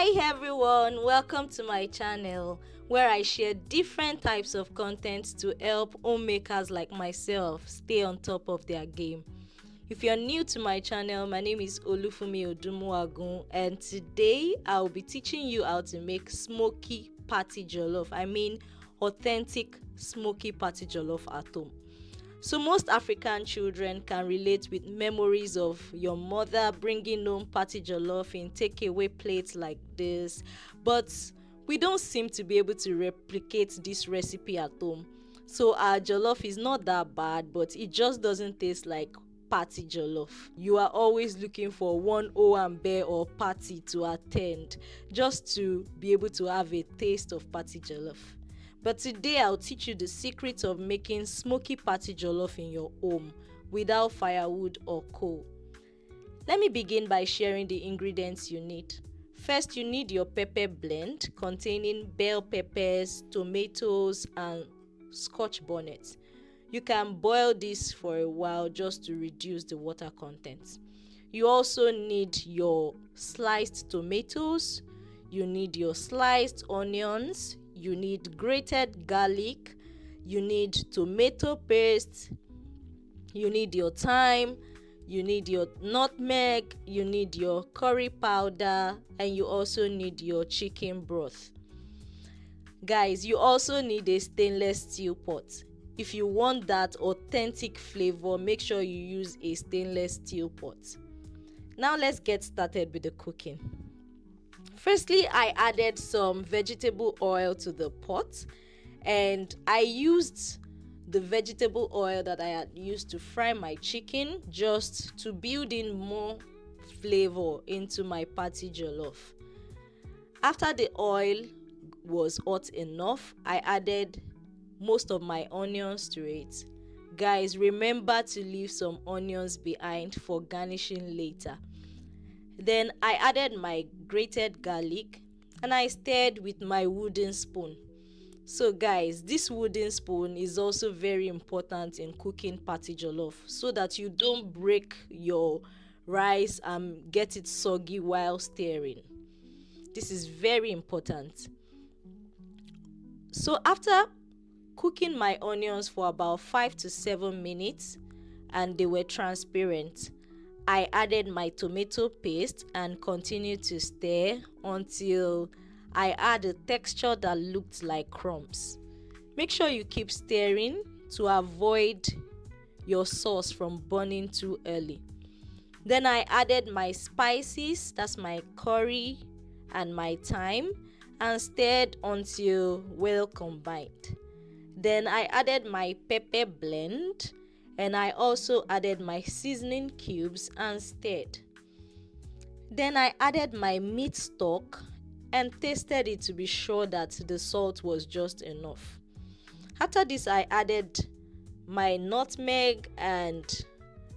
Hi everyone, welcome to my channel where I share different types of content to help homemakers like myself stay on top of their game. If you're new to my channel, my name is Olufumi Odumuagun, and today I'll be teaching you how to make smoky party jollof. I mean authentic smoky party jollof at home. So most African children can relate with memories of your mother bringing home party jollof in takeaway plates like this, but we don't seem to be able to replicate this recipe at home. So our jollof is not that bad, but it just doesn't taste like party jollof. You are always looking for one owambe or party to attend just to be able to have a taste of party jollof. But today I'll teach you the secret of making smoky party jollof in your home without firewood or coal. Let me begin by sharing the ingredients you need. First, you need your pepper blend containing bell peppers, tomatoes, and scotch bonnet. You can boil this for a while just to reduce the water content. You also need your sliced tomatoes, you need your sliced onions, you need grated garlic, you need tomato paste, you need your thyme, you need your nutmeg, you need your curry powder, and you also need your chicken broth. Guys, you also need a stainless steel pot. If you want that authentic flavor, make sure you use a stainless steel pot. Now let's get started with the cooking. Firstly, I added some vegetable oil to the pot, and I used the vegetable oil that I had used to fry my chicken just to build in more flavor into my party jollof. After the oil was hot enough, I added most of my onions to it. Guys, remember to leave some onions behind for garnishing later. Then I added my grated garlic and I stirred with my wooden spoon. So guys, this wooden spoon is also very important in cooking party jollof so that you don't break your rice and get it soggy while stirring. This is very important. So after cooking my onions for about 5 to 7 minutes and they were transparent, I added my tomato paste and continued to stir until I had a texture that looked like crumbs. Make sure you keep stirring to avoid your sauce from burning too early. Then I added my spices, that's my curry and my thyme, and stirred until well combined. Then I added my pepper blend and I also added my seasoning cubes and stirred. Then I added my meat stock and tasted it to be sure that the salt was just enough. After this, I added my nutmeg and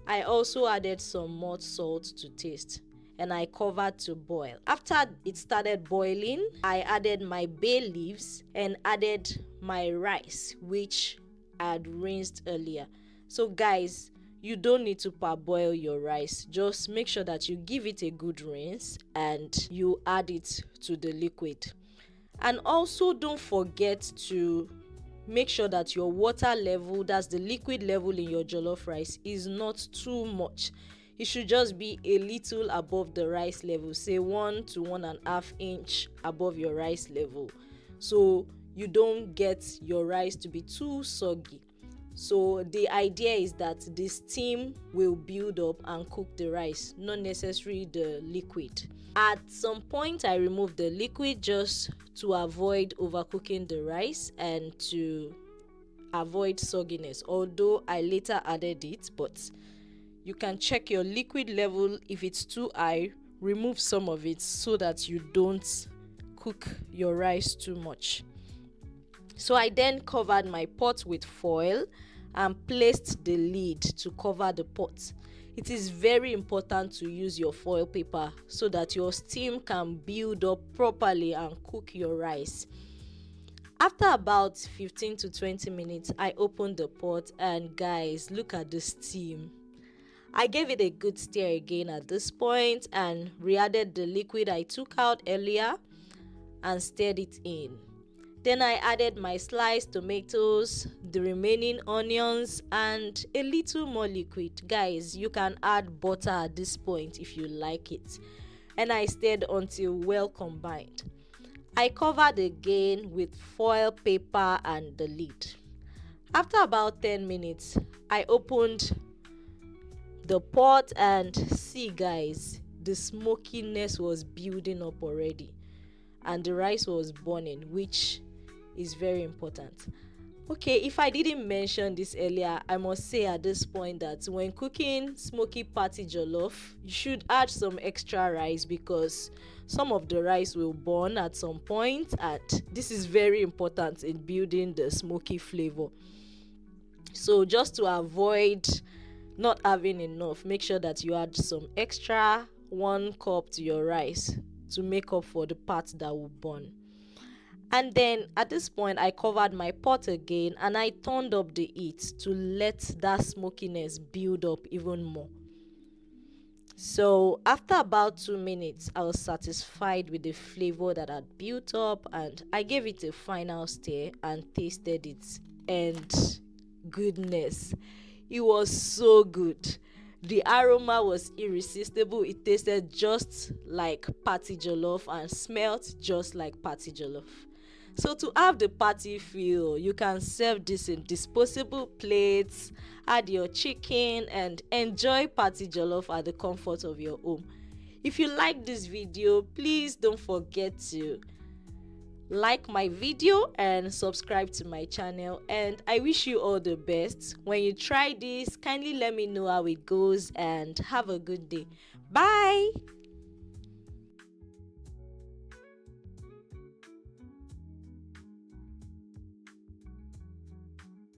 I also added some more salt to taste, and I covered to boil. After it started boiling, I added my bay leaves and added my rice, which I had rinsed earlier. So guys, you don't need to parboil your rice. Just make sure that you give it a good rinse and you add it to the liquid. And also don't forget to make sure that your water level, that's the liquid level in your jollof rice, is not too much. It should just be a little above the rice level, say 1 to 1.5 inch above your rice level, so you don't get your rice to be too soggy. So the idea is that the steam will build up and cook the rice, not necessarily the liquid. At some point, I removed the liquid just to avoid overcooking the rice and to avoid sogginess, although I later added it, but you can check your liquid level. If it's too high, remove some of it so that you don't cook your rice too much. So I then covered my pot with foil and placed the lid to cover the pot. It is very important to use your foil paper so that your steam can build up properly and cook your rice. After about 15 to 20 minutes, I opened the pot and guys, look at the steam. I gave it a good stir again at this point and re-added the liquid I took out earlier and stirred it in. Then I added my sliced tomatoes, the remaining onions, and a little more liquid. Guys, you can add butter at this point if you like it. And I stirred until well combined. I covered again with foil paper and the lid. After about 10 minutes, I opened the pot and see, guys, the smokiness was building up already and the rice was burning, which is very important. Okay, if I didn't mention this earlier, I must say at this point that when cooking smoky patty jollof, you should add some extra rice because some of the rice will burn at some point, and this is very important in building the smoky flavor. So just to avoid not having enough, make sure that you add some extra 1 cup to your rice to make up for the part that will burn. And then at this point, I covered my pot again and I turned up the heat to let that smokiness build up even more. So after about 2 minutes, I was satisfied with the flavor that had built up and I gave it a final stir and tasted it. And goodness, it was so good. The aroma was irresistible. It tasted just like patty jollof and smelled just like patty jollof. So to have the party feel, you can serve this in disposable plates, add your chicken and enjoy party jollof at the comfort of your home. If you like this video, please don't forget to like my video and subscribe to my channel, and I wish you all the best. When you try this, kindly let me know how it goes and have a good day. Bye.